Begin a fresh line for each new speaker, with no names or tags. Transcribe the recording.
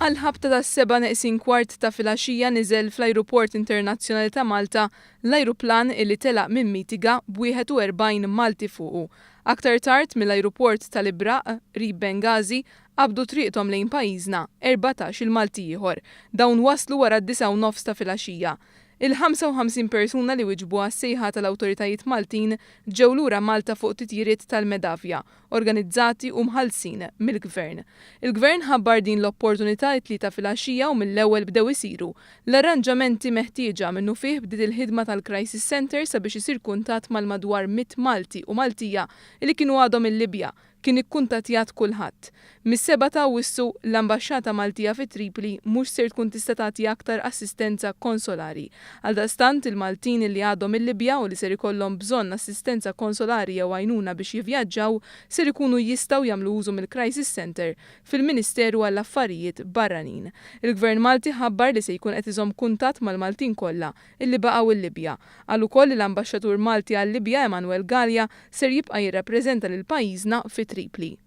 Għal-ħabta tas-7:15 ta' filgħaxija niżel fl-Ajruport Internazzjonali ta' Malta l-ajruplan illi telaq minn Mitiga b'41 Malti fuqu. Aktar tard mill-ajruport tal-Ibraq qrib Benghazi qabdu triqthom lejn pajjiżna 14 il-Malti ieħor. Dawn waslu wara d-9:09 ta' filgħaxija. Il-55 persuna li wiġbu għas-sejħa tal-awtoritajiet Maltin ġew lura Malta fuq titjiriet tal-Medavja, organizzati u mħallsin mill-Gvern. Il-Gvern ħabbar din l-opportunità t-tlieta filgħaxija u mill-ewwel bdew isiru l-arranġamenti meħtieġa minnu fih bdiet il-ħidma tal-Crisis Center sabiex isir kuntatt mal-madwar 100 Malti u Maltija li kienu għadhom il-Libja kien ikkuntattjat kulħadd. Mis-7 ta' Awwissu l-Ambaxxata Maltija fi Tripli mhux ser tkun tista' tagħti aktar assistenza konsolari. Għaldastant il-Maltin li għadhom il-Libja u li ser ikollhom bżonn assistenza konsolari jew għajnuna biex jivvjaġġaw ser ikunu jistgħu jagħmlu użu mill-Crisis Center fil-Ministeru għall-Affarijiet Barranin. Il-Gvern Malti ħabbar li se jkun qed iżomm kuntatt mal-Maltin kollha illi baqgħu il-Libja. Qal ukoll l-Ambaxxatur Malti għal-Libja Emanuel Gallia ser jibqa' jirrappreżenta lil pajjiżna fi Tripli.